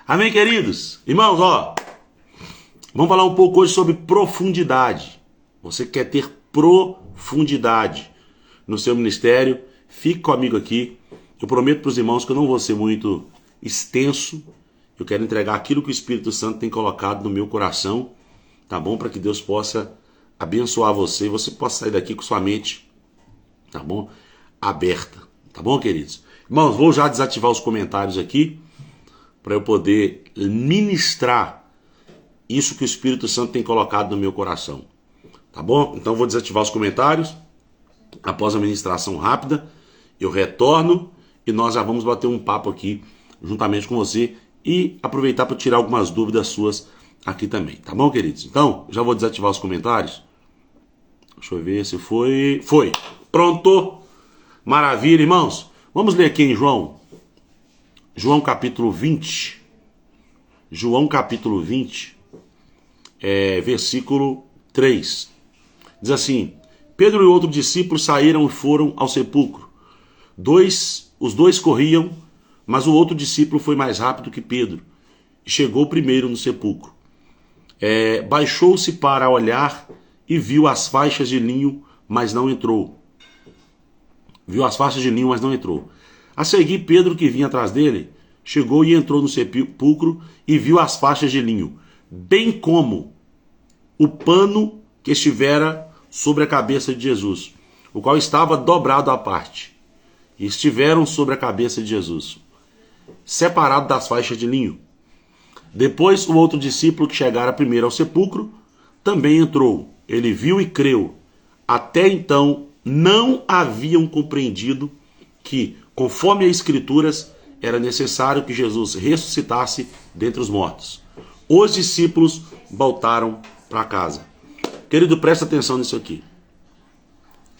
Amém, queridos? Irmãos, vamos falar um pouco hoje sobre profundidade. Você quer ter profundidade no seu ministério? Fique comigo aqui. Eu prometo para os irmãos que eu não vou ser muito extenso. Eu quero entregar aquilo que o Espírito Santo tem colocado no meu coração, tá bom? Para que Deus possa abençoar você e você possa sair daqui com sua mente, tá bom? Aberta, tá bom, queridos? Irmãos, vou já desativar os comentários aqui para eu poder ministrar isso que o Espírito Santo tem colocado no meu coração, tá bom? Então vou desativar os comentários. Após a ministração rápida, eu retorno e nós já vamos bater um papo aqui juntamente com você e aproveitar para tirar algumas dúvidas suas aqui também, tá bom, queridos? Então, já vou desativar os comentários. Deixa eu ver se foi. Foi! Pronto! Maravilha, irmãos! Vamos ler aqui em João capítulo 20. João capítulo 20, versículo 3. Diz assim: Pedro e outro discípulo saíram e foram ao sepulcro. Os dois corriam, mas o outro discípulo foi mais rápido que Pedro e chegou primeiro no sepulcro. Baixou-se para olhar e viu as faixas de linho, mas não entrou. A seguir, Pedro, que vinha atrás dele, chegou e entrou no sepulcro e viu as faixas de linho, bem como o pano que estivera sobre a cabeça de Jesus, o qual estava dobrado à parte, e estiveram sobre a cabeça de Jesus, separado das faixas de linho. Depois o outro discípulo que chegara primeiro ao sepulcro também entrou. Ele viu e creu. Até então não haviam compreendido que, conforme as Escrituras, era necessário que Jesus ressuscitasse dentre os mortos. Os discípulos voltaram para casa. Querido, presta atenção nisso aqui.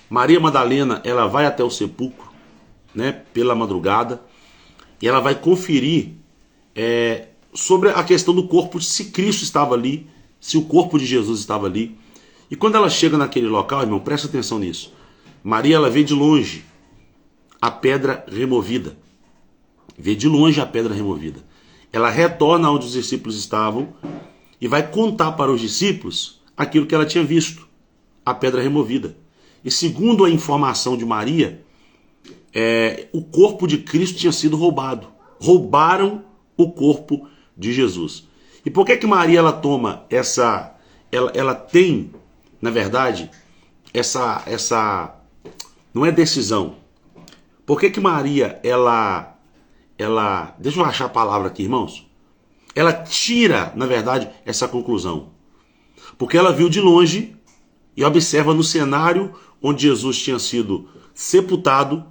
Maria Madalena, ela vai até o sepulcro, pela madrugada, e ela vai conferir sobre a questão do corpo, se Cristo estava ali, se o corpo de Jesus estava ali. E quando ela chega naquele local, irmão, presta atenção nisso. Maria, ela vê de longe a pedra removida. Ela retorna onde os discípulos estavam e vai contar para os discípulos aquilo que ela tinha visto, a pedra removida. E segundo a informação de Maria, o corpo de Cristo tinha sido roubado. Roubaram o corpo de Jesus. E por que Maria ela toma ela tem, na verdade, essa não é decisão. Por que Maria ela deixa eu achar a palavra aqui, irmãos. Ela tira, na verdade, essa conclusão. Porque ela viu de longe e observa no cenário onde Jesus tinha sido sepultado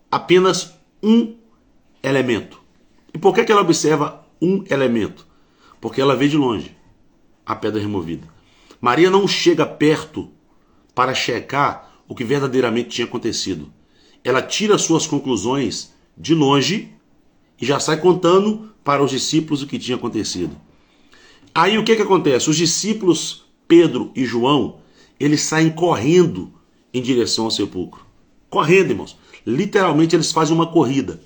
apenas um elemento. E por que ela observa um elemento? Porque ela vê de longe a pedra removida. Maria não chega perto para checar o que verdadeiramente tinha acontecido. Ela tira suas conclusões de longe e já sai contando para os discípulos o que tinha acontecido. Aí o que acontece? Os discípulos Pedro e João, eles saem correndo em direção ao sepulcro. Correndo, irmãos. Literalmente eles fazem uma corrida.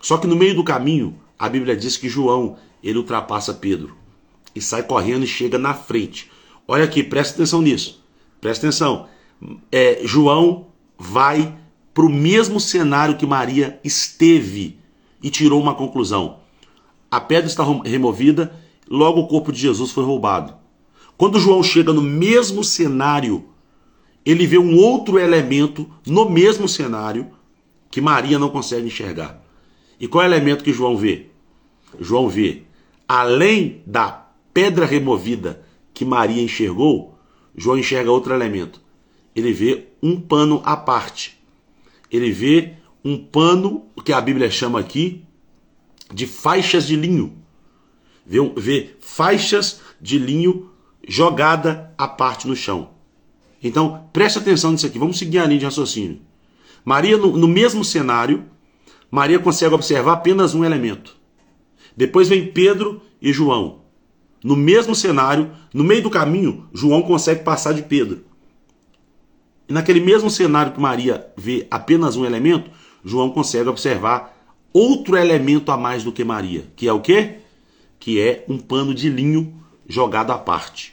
Só que no meio do caminho, a Bíblia diz que João, ele ultrapassa Pedro. E sai correndo e chega na frente. Olha aqui, presta atenção nisso. Presta atenção. João vai para o mesmo cenário que Maria esteve e tirou uma conclusão. A pedra está removida, logo o corpo de Jesus foi roubado. Quando João chega no mesmo cenário, ele vê um outro elemento no mesmo cenário que Maria não consegue enxergar. E qual é o elemento que João vê? João vê, além da pedra removida que Maria enxergou, João enxerga outro elemento. Ele vê um pano à parte. Ele vê um pano que a Bíblia chama aqui de faixas de linho. Vê faixas de linho jogada à parte no chão. Então, preste atenção nisso aqui. Vamos seguir a linha de raciocínio. Maria, no mesmo cenário, Maria consegue observar apenas um elemento. Depois vem Pedro e João. No mesmo cenário, no meio do caminho, João consegue passar de Pedro. E naquele mesmo cenário que Maria vê apenas um elemento, João consegue observar outro elemento a mais do que Maria, que é o quê? que é um pano de linho jogado à parte.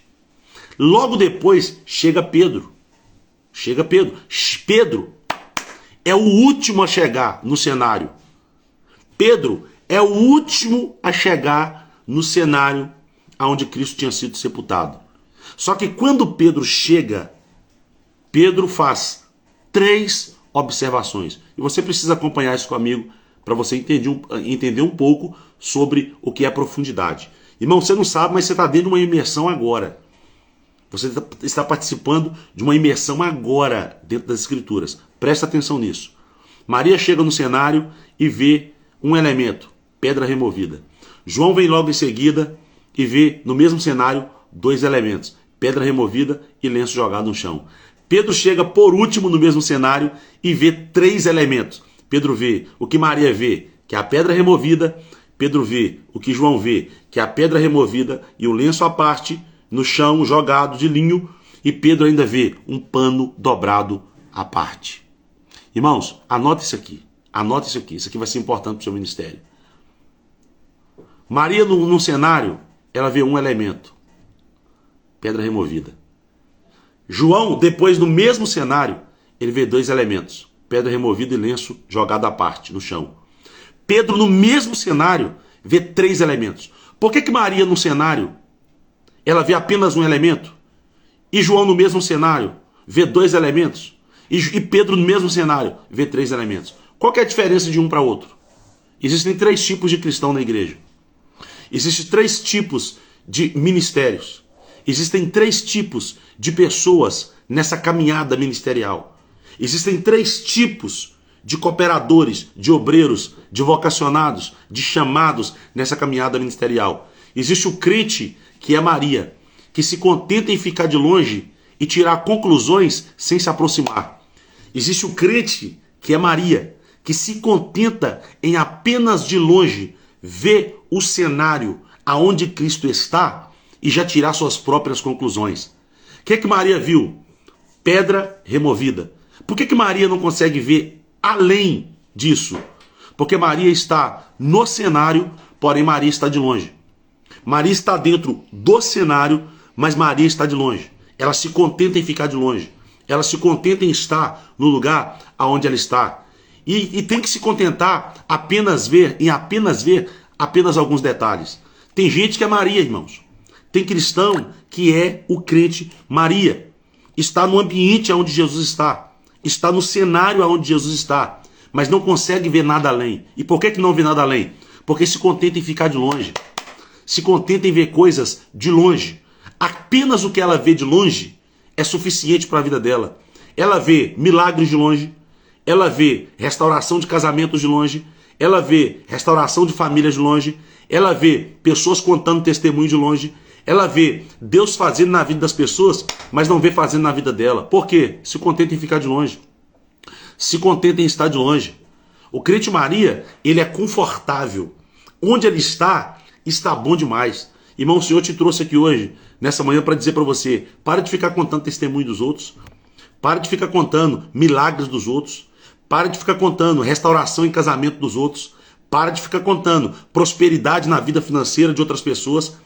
Logo depois chega Pedro. Pedro é o último a chegar no cenário. Pedro é o último a chegar no cenário onde Cristo tinha sido sepultado. Só que quando Pedro chega, Pedro faz 3 observações. E você precisa acompanhar isso comigo para você entender um pouco sobre o que é profundidade. Irmão, você não sabe, mas você está dentro de uma imersão agora. Você está participando de uma imersão agora dentro das Escrituras. Presta atenção nisso. Maria chega no cenário e vê um elemento, pedra removida. João vem logo em seguida e vê no mesmo cenário 2 elementos, pedra removida e lenço jogado no chão. Pedro chega por último no mesmo cenário e vê 3 elementos. Pedro vê o que Maria vê, que é a pedra removida. Pedro vê o que João vê, que é a pedra removida e o lenço à parte, no chão, jogado de linho. E Pedro ainda vê um pano dobrado à parte. Irmãos, anota isso aqui. Anota isso aqui. Isso aqui vai ser importante para o seu ministério. Maria, no cenário, ela vê um elemento. Pedra removida. João, depois no mesmo cenário, ele vê 2 elementos. Pedra removida e lenço jogado à parte, no chão. Pedro, no mesmo cenário, vê 3 elementos. Por que Maria, no cenário, ela vê apenas um elemento? E João, no mesmo cenário, vê 2 elementos? E Pedro, no mesmo cenário, vê 3 elementos? Qual que é a diferença de um para outro? Existem 3 tipos de cristão na igreja. Existem 3 tipos de ministérios. Existem 3 tipos de pessoas nessa caminhada ministerial. Existem 3 tipos de cooperadores, de obreiros, de vocacionados, de chamados nessa caminhada ministerial. Existe o crente, que é Maria, que se contenta em ficar de longe e tirar conclusões sem se aproximar. Existe o crente, que é Maria, que se contenta em apenas de longe ver o cenário aonde Cristo está e já tirar suas próprias conclusões. O que Maria viu? Pedra removida. Por que Maria não consegue ver além disso? Porque Maria está no cenário, porém Maria está de longe. Maria está dentro do cenário, mas Maria está de longe. Ela se contenta em ficar de longe. Ela se contenta em estar no lugar aonde ela está. E tem que se contentar apenas ver apenas alguns detalhes. Tem gente que é Maria, irmãos. Tem cristão que é o crente Maria. Está no ambiente onde Jesus está. Está no cenário onde Jesus está. Mas não consegue ver nada além. E por que não vê nada além? Porque se contenta em ficar de longe. Se contenta em ver coisas de longe. Apenas o que ela vê de longe é suficiente para a vida dela. Ela vê milagres de longe. Ela vê restauração de casamentos de longe. Ela vê restauração de famílias de longe. Ela vê pessoas contando testemunho de longe. Ela vê Deus fazendo na vida das pessoas, mas não vê fazendo na vida dela. Por quê? Se contenta em ficar de longe. Se contenta em estar de longe. O crente Maria, ele é confortável. Onde ele está bom demais. Irmão, o Senhor te trouxe aqui hoje, nessa manhã, para dizer para você, para de ficar contando testemunho dos outros. Para de ficar contando milagres dos outros. Para de ficar contando restauração em casamento dos outros. Para de ficar contando prosperidade na vida financeira de outras pessoas.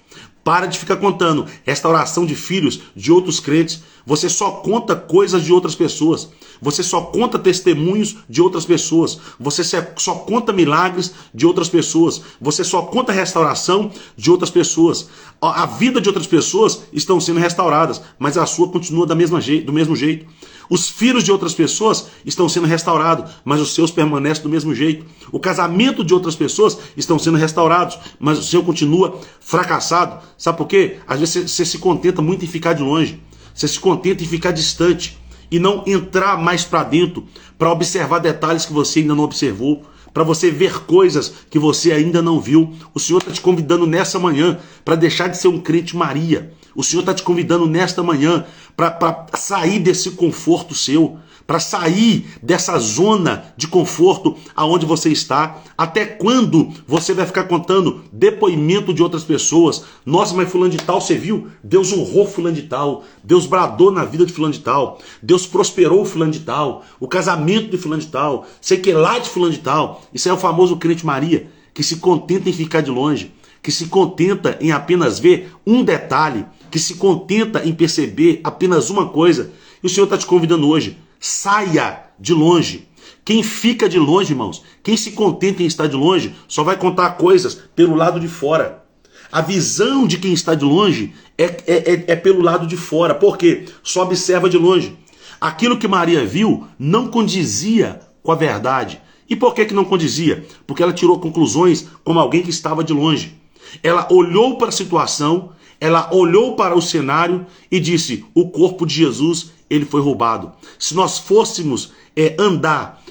Para de ficar contando restauração de filhos de outros crentes. Você só conta coisas de outras pessoas. Você só conta testemunhos de outras pessoas. Você só conta milagres de outras pessoas. Você só conta restauração de outras pessoas. A vida de outras pessoas estão sendo restauradas, mas a sua continua do mesmo jeito. Os filhos de outras pessoas estão sendo restaurados, mas os seus permanecem do mesmo jeito. O casamento de outras pessoas estão sendo restaurados, mas o seu continua fracassado. Sabe por quê? Às vezes você se contenta muito em ficar de longe. Você se contenta em ficar distante e não entrar mais para dentro para observar detalhes que você ainda não observou, para você ver coisas que você ainda não viu. O Senhor está te convidando nessa manhã para deixar de ser um crente Maria. O Senhor está te convidando nesta manhã para sair desse conforto seu, para sair dessa zona de conforto aonde você está. Até quando você vai ficar contando depoimento de outras pessoas? Nossa, mas fulano de tal, você viu? Deus honrou fulano de tal, Deus bradou na vida de fulano de tal, Deus prosperou fulano de tal, o casamento de fulano de tal, sei que lá de fulano de tal. Isso é o famoso crente Maria, que se contenta em ficar de longe, que se contenta em apenas ver um detalhe, que se contenta em perceber apenas uma coisa. E o Senhor está te convidando hoje, saia de longe. Quem fica de longe, irmãos, quem se contenta em estar de longe, só vai contar coisas pelo lado de fora. A visão de quem está de longe é pelo lado de fora. Por quê? Só observa de longe. Aquilo que Maria viu não condizia com a verdade. E por que não condizia? Porque ela tirou conclusões como alguém que estava de longe. Ela olhou para a situação, ela olhou para o cenário e disse, o corpo de Jesus, ele foi roubado. Se nós fôssemos andar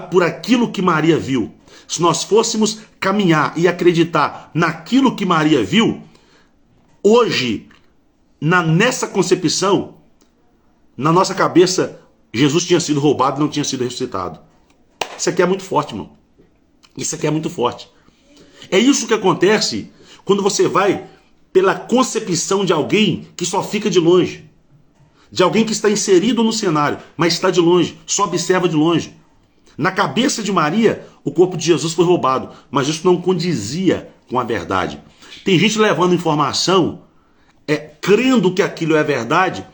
por aquilo que Maria viu, se nós fôssemos caminhar e acreditar naquilo que Maria viu, hoje, nessa concepção, na nossa cabeça, Jesus tinha sido roubado e não tinha sido ressuscitado. Isso aqui é muito forte, irmão. Isso aqui é muito forte. É isso que acontece quando você vai pela concepção de alguém que só fica de longe. De alguém que está inserido no cenário, mas está de longe, só observa de longe. Na cabeça de Maria, o corpo de Jesus foi roubado, mas isso não condizia com a verdade. Tem gente levando informação, crendo que aquilo é verdade,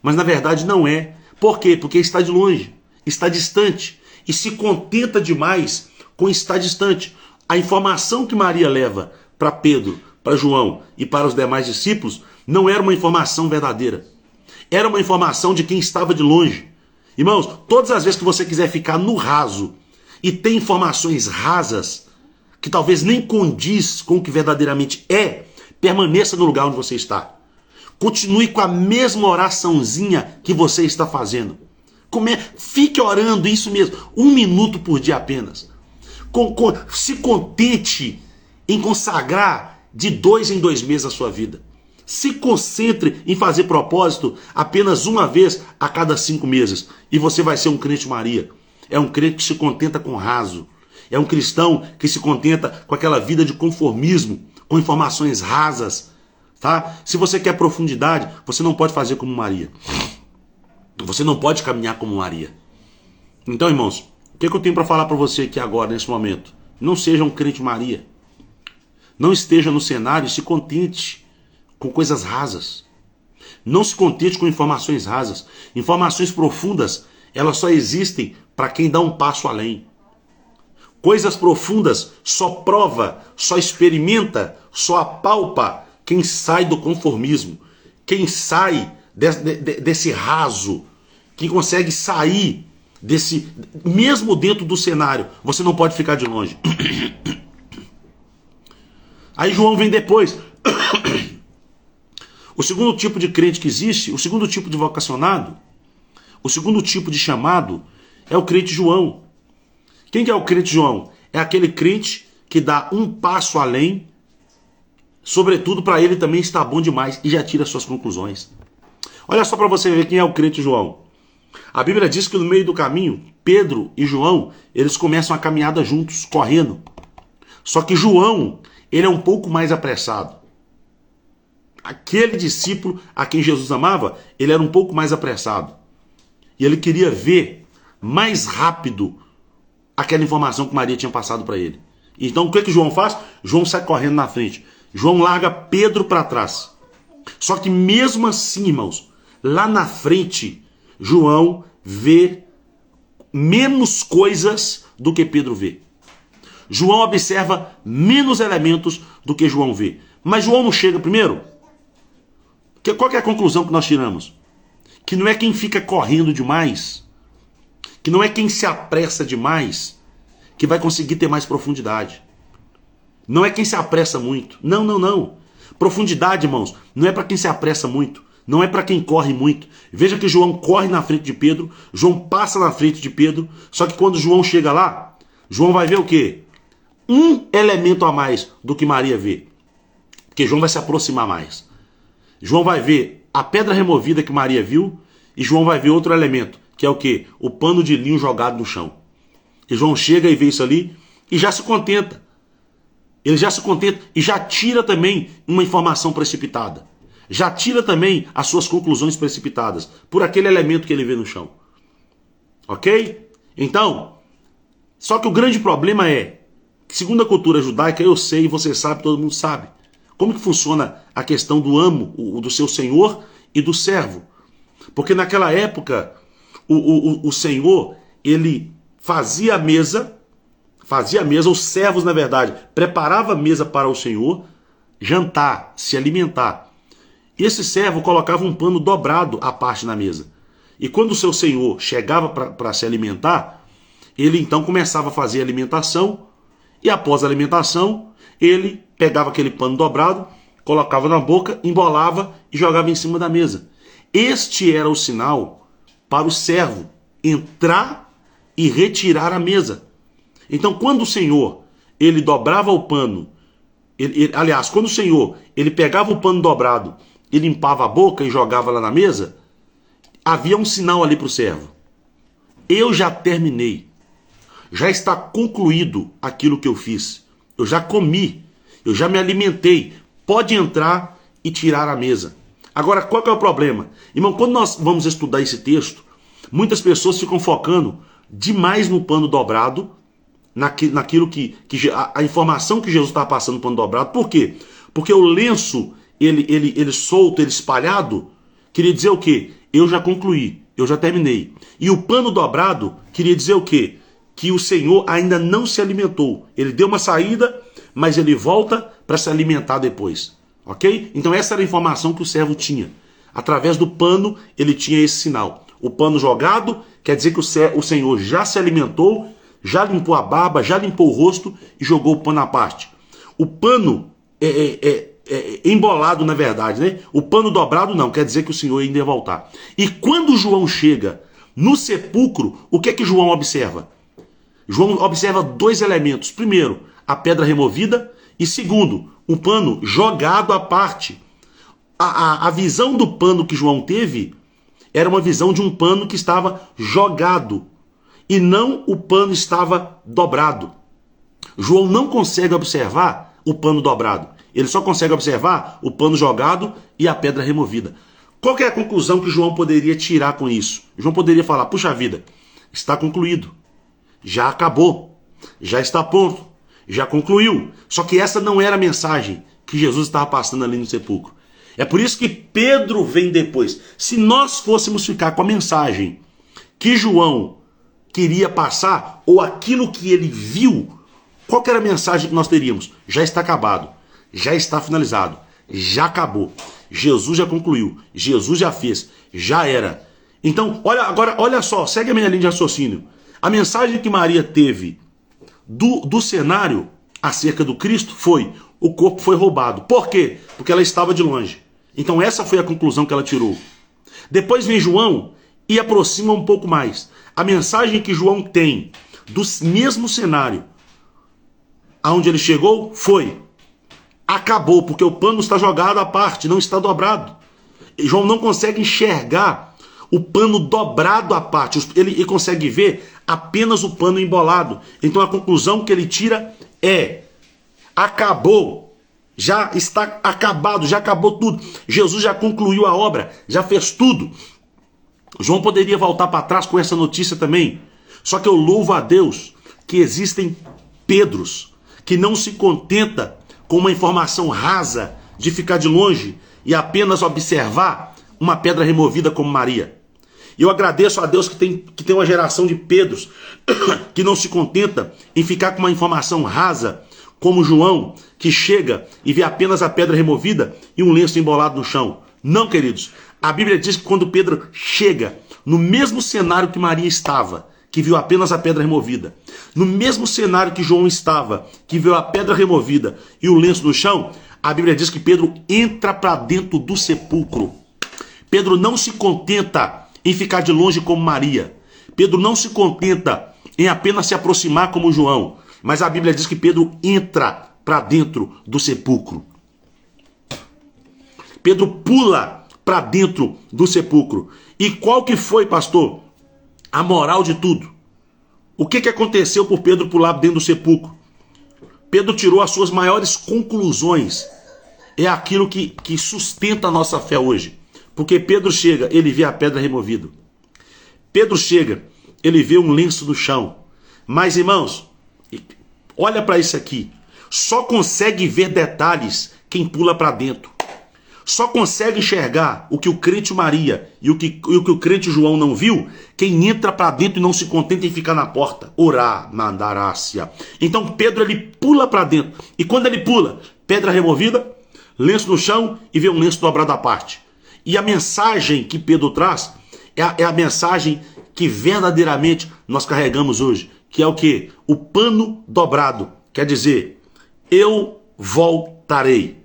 mas na verdade não é. Por quê? Porque está de longe, está distante e se contenta demais com estar distante. A informação que Maria leva para Pedro, para João e para os demais discípulos não era uma informação verdadeira. Era uma informação de quem estava de longe. Irmãos, todas as vezes que você quiser ficar no raso e tem informações rasas, que talvez nem condiz com o que verdadeiramente é, permaneça no lugar onde você está. Continue com a mesma oraçãozinha que você está fazendo. Fique orando, isso mesmo, 1 minuto por dia apenas. Se contente em consagrar de 2 em 2 meses a sua vida. Se concentre em fazer propósito apenas uma vez a cada 5 meses. E você vai ser um crente Maria. É um crente que se contenta com raso. É um cristão que se contenta com aquela vida de conformismo, com informações rasas. Tá? Se você quer profundidade, você não pode fazer como Maria. Você não pode caminhar como Maria. Então, irmãos, o que eu tenho para falar para você aqui agora, nesse momento? Não seja um crente Maria. Não esteja no cenário e se contente com coisas rasas. Não se contente com informações rasas. Informações profundas, elas só existem para quem dá um passo além. Coisas profundas só prova, só experimenta, só apalpa quem sai do conformismo, quem sai desse raso, quem consegue sair desse, mesmo dentro do cenário, você não pode ficar de longe. Aí João vem depois. O segundo tipo de crente que existe, o segundo tipo de vocacionado, o segundo tipo de chamado é o crente João. Quem que é o crente João? É aquele crente que dá um passo além, sobretudo para ele também está bom demais e já tira suas conclusões. Olha só para você ver quem é o crente João. A Bíblia diz que no meio do caminho, Pedro e João, eles começam a caminhada juntos, correndo. Só que João, ele é um pouco mais apressado. Aquele discípulo a quem Jesus amava, ele era um pouco mais apressado. E ele queria ver mais rápido aquela informação que Maria tinha passado para ele. Então o que João faz? João sai correndo na frente. João larga Pedro para trás. Só que mesmo assim, irmãos, lá na frente, João vê menos coisas do que Pedro vê. João observa menos elementos do que João vê. Mas João não chega primeiro? Qual que é a conclusão que nós tiramos? Que não é quem fica correndo demais, que não é quem se apressa demais, que vai conseguir ter mais profundidade. Não é quem se apressa muito. Não, não, não. Profundidade, irmãos, não é para quem se apressa muito. Não é para quem corre muito. Veja que João corre na frente de Pedro, João passa na frente de Pedro, só que quando João chega lá, João vai ver o quê? Um elemento a mais do que Maria vê. Porque João vai se aproximar mais. João vai ver a pedra removida que Maria viu e João vai ver outro elemento, que é o quê? O pano de linho jogado no chão. E João chega e vê isso ali e já se contenta. Ele já se contenta e já tira também uma informação precipitada. Já tira também as suas conclusões precipitadas por aquele elemento que ele vê no chão. Ok? Então, só que o grande problema é, segundo a cultura judaica, eu sei, você sabe, todo mundo sabe. Como que funciona a questão do amo, do seu senhor e do servo? Porque naquela época, o senhor, ele fazia a mesa, os servos, na verdade, preparavam a mesa para o senhor jantar, se alimentar. E esse servo colocava um pano dobrado à parte na mesa. E quando o seu senhor chegava para se alimentar, ele então começava a fazer a alimentação, e após a alimentação, ele pegava aquele pano dobrado, colocava na boca, embolava e jogava em cima da mesa. Este era o sinal para o servo entrar e retirar a mesa. Então, quando o senhor, ele dobrava o pano, aliás, quando o senhor, ele pegava o pano dobrado e limpava a boca e jogava lá na mesa, havia um sinal ali para o servo. Eu já terminei. Já está concluído aquilo que eu fiz. Eu já comi. Eu já me alimentei. Pode entrar e tirar a mesa. Agora, qual que é o problema? Irmão, quando nós vamos estudar esse texto, muitas pessoas ficam focando demais no pano dobrado, naquilo a informação que Jesus está passando no pano dobrado. Por quê? Porque o lenço, ele solto, ele espalhado, queria dizer o quê? Eu já concluí, eu já terminei. E o pano dobrado queria dizer o quê? Que o Senhor ainda não se alimentou. Ele deu uma saída, mas ele volta para se alimentar depois. Ok? Então essa era a informação que o servo tinha. Através do pano, ele tinha esse sinal. O pano jogado quer dizer que o Senhor já se alimentou, já limpou a barba, já limpou o rosto e jogou o pano à parte. O pano embolado, na verdade, né? O pano dobrado não, quer dizer que o Senhor ainda ia voltar. E quando João chega no sepulcro, o que é que João observa? João observa dois elementos. Primeiro, a pedra removida, e segundo, o pano jogado à parte. A visão do pano que João teve era uma visão de um pano que estava jogado, e não o pano estava dobrado. João não consegue observar o pano dobrado. Ele só consegue observar o pano jogado e a pedra removida. Qual que é a conclusão que João poderia tirar com isso? João poderia falar, puxa vida, está concluído. Já acabou. Já está pronto. Já concluiu. Só que essa não era a mensagem que Jesus estava passando ali no sepulcro. É por isso que Pedro vem depois. Se nós fôssemos ficar com a mensagem que João queria passar, ou aquilo que ele viu, qual que era a mensagem que nós teríamos? Já está acabado. Já está finalizado. Já acabou. Jesus já concluiu. Jesus já fez. Já era. Então, olha só, segue a minha linha de raciocínio. A mensagem que Maria teve do cenário acerca do Cristo foi: o corpo foi roubado. Por quê? Porque ela estava de longe. Então essa foi a conclusão que ela tirou. Depois vem João e aproxima um pouco mais. A mensagem que João tem do mesmo cenário aonde ele chegou foi: acabou, porque o pano está jogado à parte, não está dobrado. E João não consegue enxergar o pano dobrado à parte. Ele consegue ver apenas o pano embolado. Então a conclusão que ele tira é: acabou. Já está acabado, já acabou tudo. Jesus já concluiu a obra, já fez tudo. João poderia voltar para trás com essa notícia também. Só que eu louvo a Deus que existem Pedros que não se contenta com uma informação rasa de ficar de longe e apenas observar uma pedra removida como Maria. E eu agradeço a Deus que tem uma geração de Pedros que não se contenta em ficar com uma informação rasa como João, que chega e vê apenas a pedra removida e um lenço embolado no chão. Não, queridos. A Bíblia diz que quando Pedro chega no mesmo cenário que Maria estava, que viu apenas a pedra removida, no mesmo cenário que João estava, que viu a pedra removida e o lenço no chão, a Bíblia diz que Pedro entra para dentro do sepulcro. Pedro não se contenta em ficar de longe como Maria. Pedro não se contenta em apenas se aproximar como João. Mas a Bíblia diz que Pedro entra para dentro do sepulcro. Pedro pula para dentro do sepulcro. E qual que foi, pastor, a moral de tudo? O que aconteceu por Pedro pular dentro do sepulcro? Pedro tirou as suas maiores conclusões. É aquilo que sustenta a nossa fé hoje. Porque Pedro chega, ele vê a pedra removida. Pedro chega, ele vê um lenço no chão. Mas, irmãos, olha para isso aqui. Só consegue ver detalhes quem pula para dentro. Só consegue enxergar o que o crente Maria e o que o crente João não viu, quem entra para dentro e não se contenta em ficar na porta. Orar, mandarácia. Então Pedro, ele pula para dentro. E quando ele pula, pedra removida, lenço no chão e vê um lenço dobrado à parte. E a mensagem que Pedro traz é a mensagem que verdadeiramente nós carregamos hoje. Que é o quê? O pano dobrado. Quer dizer, eu voltarei.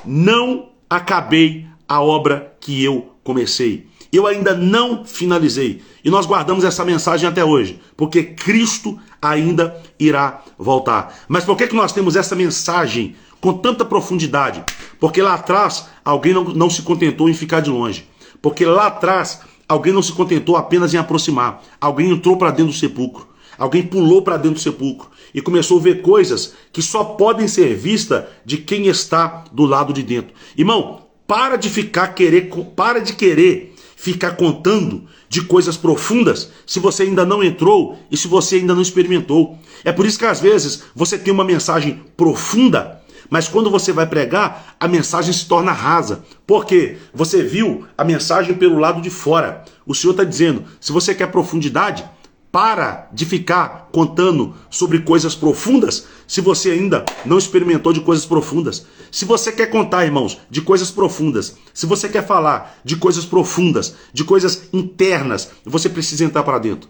Não acabei a obra que eu comecei. Eu ainda não finalizei. E nós guardamos essa mensagem até hoje, porque Cristo ainda irá voltar. Mas por que nós temos essa mensagem com tanta profundidade? Porque lá atrás alguém não se contentou em ficar de longe. Porque lá atrás alguém não se contentou apenas em aproximar. Alguém entrou para dentro do sepulcro. Alguém pulou para dentro do sepulcro e começou a ver coisas que só podem ser vistas de quem está do lado de dentro. Irmão, para de querer ficar contando de coisas profundas se você ainda não entrou e se você ainda não experimentou. É por isso que às vezes você tem uma mensagem profunda, mas quando você vai pregar, a mensagem se torna rasa. Por quê? Você viu a mensagem pelo lado de fora. O Senhor está dizendo, se você quer profundidade, para de ficar contando sobre coisas profundas se você ainda não experimentou de coisas profundas. Se você quer contar, irmãos, de coisas profundas, se você quer falar de coisas profundas, de coisas internas, você precisa entrar para dentro.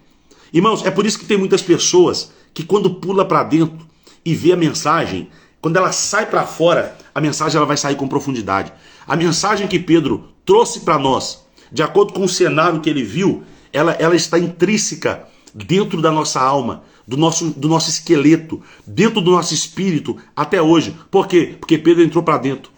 Irmãos, é por isso que tem muitas pessoas que quando pula para dentro e vê a mensagem, quando ela sai para fora, a mensagem ela vai sair com profundidade. A mensagem que Pedro trouxe para nós, de acordo com o cenário que ele viu, ela está intrínseca dentro da nossa alma, do nosso esqueleto, dentro do nosso espírito, até hoje. Por quê? Porque Pedro entrou para dentro.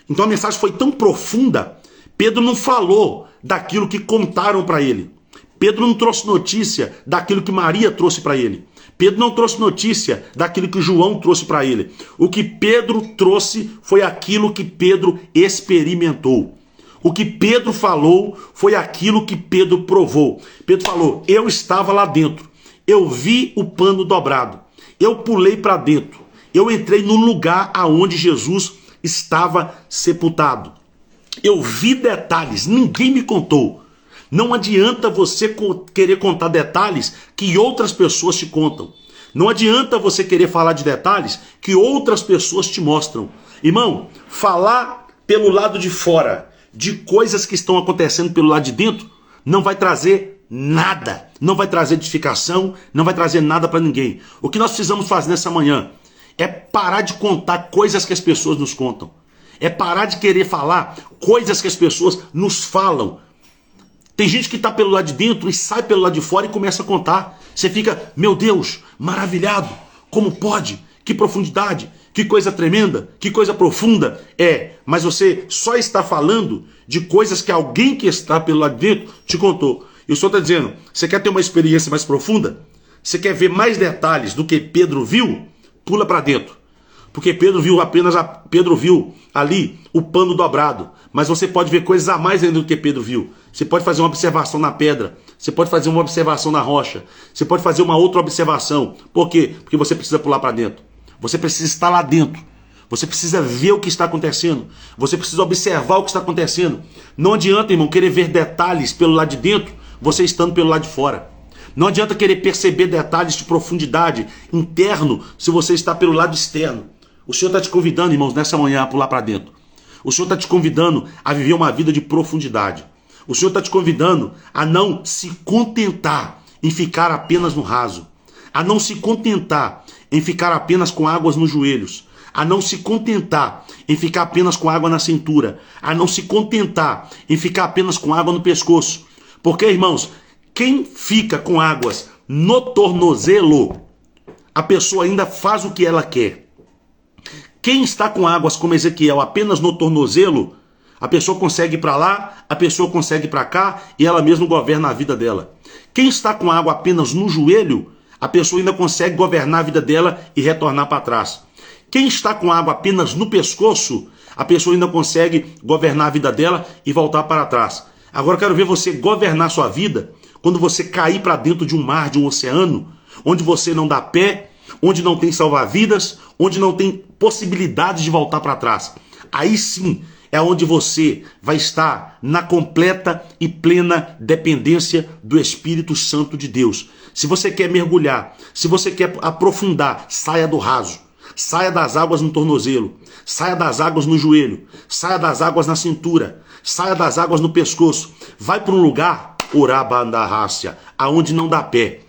Então a mensagem foi tão profunda, Pedro não falou daquilo que contaram para ele. Pedro não trouxe notícia daquilo que Maria trouxe para ele. Pedro não trouxe notícia daquilo que João trouxe para ele. O que Pedro trouxe foi aquilo que Pedro experimentou. O que Pedro falou foi aquilo que Pedro provou. Pedro falou, eu estava lá dentro, eu vi o pano dobrado, eu pulei para dentro, eu entrei no lugar aonde Jesus estava sepultado. Eu vi detalhes, ninguém me contou. Não adianta você querer contar detalhes que outras pessoas te contam. Não adianta você querer falar de detalhes que outras pessoas te mostram. Irmão, falar pelo lado de fora de coisas que estão acontecendo pelo lado de dentro, não vai trazer nada, não vai trazer edificação, não vai trazer nada para ninguém. O que nós precisamos fazer nessa manhã é parar de contar coisas que as pessoas nos contam, é parar de querer falar coisas que as pessoas nos falam. Tem gente que está pelo lado de dentro e sai pelo lado de fora e começa a contar. Você fica, meu Deus, maravilhado, como pode? Que profundidade, que coisa tremenda, que coisa profunda. Mas você só está falando de coisas que alguém que está pelo lado de dentro te contou. E o Senhor está dizendo, você quer ter uma experiência mais profunda? Você quer ver mais detalhes do que Pedro viu? Pula para dentro. Porque Pedro viu ali o pano dobrado. Mas você pode ver coisas a mais ainda do que Pedro viu. Você pode fazer uma observação na pedra. Você pode fazer uma observação na rocha. Você pode fazer uma outra observação. Por quê? Porque você precisa pular para dentro. Você precisa estar lá dentro. Você precisa ver o que está acontecendo. Você precisa observar o que está acontecendo. Não adianta, irmão, querer ver detalhes pelo lado de dentro, você estando pelo lado de fora. Não adianta querer perceber detalhes de profundidade interno se você está pelo lado externo. O Senhor está te convidando, irmãos, nessa manhã a pular para dentro. O Senhor está te convidando a viver uma vida de profundidade. O Senhor está te convidando a não se contentar em ficar apenas no raso. A não se contentar em ficar apenas com águas nos joelhos. A não se contentar em ficar apenas com água na cintura. A não se contentar em ficar apenas com água no pescoço. Porque, irmãos, quem fica com águas no tornozelo, a pessoa ainda faz o que ela quer. Quem está com águas como Ezequiel apenas no tornozelo, a pessoa consegue ir para lá, a pessoa consegue ir para cá e ela mesma governa a vida dela. Quem está com água apenas no joelho, a pessoa ainda consegue governar a vida dela e retornar para trás. Quem está com água apenas no pescoço, a pessoa ainda consegue governar a vida dela e voltar para trás. Agora eu quero ver você governar sua vida quando você cair para dentro de um mar, de um oceano, onde você não dá pé, onde não tem salva-vidas, onde não tem possibilidade de voltar para trás. Aí sim é onde você vai estar na completa e plena dependência do Espírito Santo de Deus. Se você quer mergulhar, se você quer aprofundar, saia do raso. Saia das águas no tornozelo, saia das águas no joelho, saia das águas na cintura, saia das águas no pescoço. Vai para um lugar, orabandarrácia, aonde não dá pé.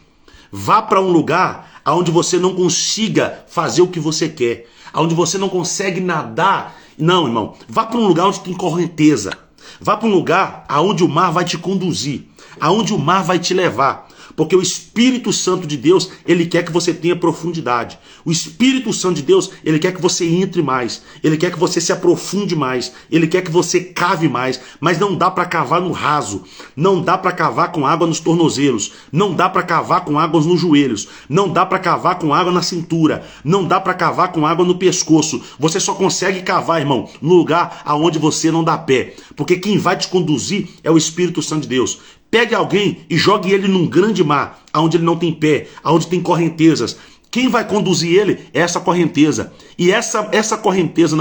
Vá para um lugar aonde você não consiga fazer o que você quer, aonde você não consegue nadar. Não, irmão, vá para um lugar onde tem correnteza. Vá para um lugar aonde o mar vai te conduzir, aonde o mar vai te levar. Porque o Espírito Santo de Deus, ele quer que você tenha profundidade. O Espírito Santo de Deus, ele quer que você entre mais. Ele quer que você se aprofunde mais. Ele quer que você cave mais. Mas não dá para cavar no raso. Não dá para cavar com água nos tornozelos. Não dá para cavar com águas nos joelhos. Não dá para cavar com água na cintura. Não dá para cavar com água no pescoço. Você só consegue cavar, irmão, no lugar aonde você não dá pé. Porque quem vai te conduzir é o Espírito Santo de Deus. Pegue alguém e jogue ele num grande mar, onde ele não tem pé, onde tem correntezas. Quem vai conduzir ele é essa correnteza. E essa correnteza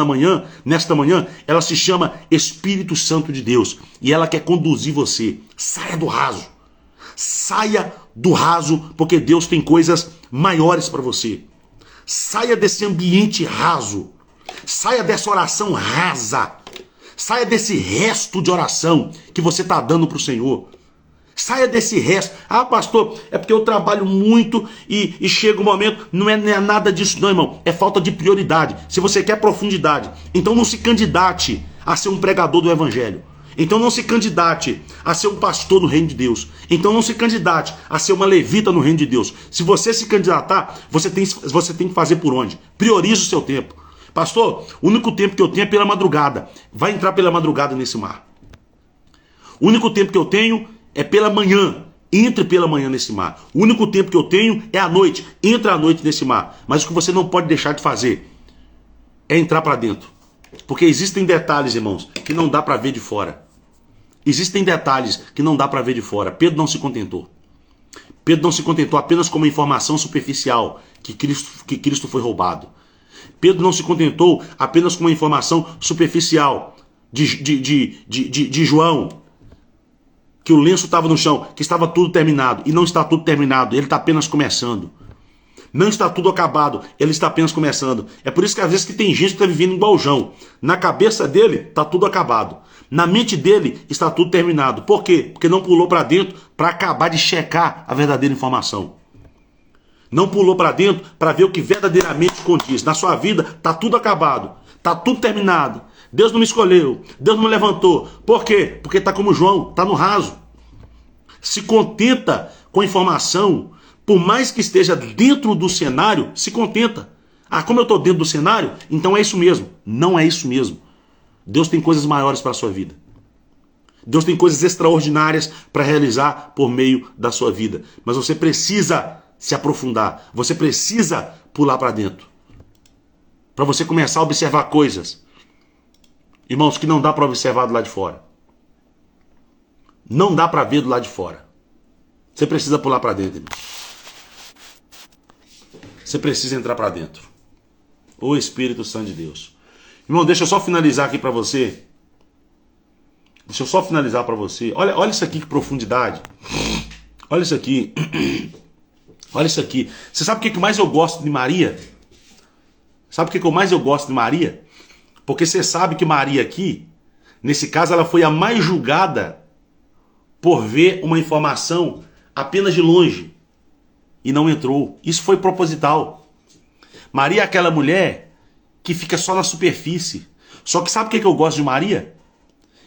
nesta manhã, ela se chama Espírito Santo de Deus. E ela quer conduzir você. Saia do raso. Saia do raso, porque Deus tem coisas maiores para você. Saia desse ambiente raso. Saia dessa oração rasa. Saia desse resto de oração que você está dando para o Senhor. Saia desse resto. Ah, pastor, é porque eu trabalho muito e chega um momento. Não é nada disso não, irmão. É falta de prioridade. Se você quer profundidade, então não se candidate a ser um pregador do Evangelho. Então não se candidate a ser um pastor no reino de Deus. Então não se candidate a ser uma levita no reino de Deus. Se você se candidatar, você tem que fazer por onde? Priorize o seu tempo. Pastor, o único tempo que eu tenho é pela madrugada. Vai entrar pela madrugada nesse mar. O único tempo que eu tenho é pela manhã. Entre pela manhã nesse mar. O único tempo que eu tenho é à noite. Entra à noite nesse mar. Mas o que você não pode deixar de fazer é entrar para dentro. Porque existem detalhes, irmãos, que não dá para ver de fora. Existem detalhes que não dá para ver de fora. Pedro não se contentou. Pedro não se contentou apenas com uma informação superficial que Cristo foi roubado. Pedro não se contentou apenas com uma informação superficial de João, que o lenço estava no chão, que estava tudo terminado. E não está tudo terminado, ele está apenas começando. Não está tudo acabado, ele está apenas começando. É por isso que às vezes que tem gente que está vivendo igual João. Na cabeça dele está tudo acabado. Na mente dele está tudo terminado. Por quê? Porque não pulou para dentro para acabar de checar a verdadeira informação. Não pulou para dentro para ver o que verdadeiramente condiz. Na sua vida está tudo acabado, está tudo terminado. Deus não me escolheu, Deus não me levantou. Por quê? Porque está como João, está no raso. Se contenta com a informação, por mais que esteja dentro do cenário, se contenta. Ah, como eu estou dentro do cenário, então é isso mesmo. Não é isso mesmo. Deus tem coisas maiores para a sua vida. Deus tem coisas extraordinárias para realizar por meio da sua vida. Mas você precisa se aprofundar. Você precisa pular para dentro. Para você começar a observar coisas, irmãos, que não dá para observar do lado de fora. Não dá para ver do lado de fora. Você precisa pular para dentro, irmão. Você precisa entrar para dentro. O Espírito Santo de Deus. Irmão, deixa eu só finalizar aqui para você. Deixa eu só finalizar para você. Olha isso aqui, que profundidade. Olha isso aqui. Olha isso aqui. Você sabe o que mais eu gosto de Maria? Sabe o que mais eu gosto de Maria? Porque você sabe que Maria aqui, nesse caso, ela foi a mais julgada por ver uma informação apenas de longe e não entrou. Isso foi proposital. Maria é aquela mulher que fica só na superfície. Só que sabe o que eu gosto de Maria?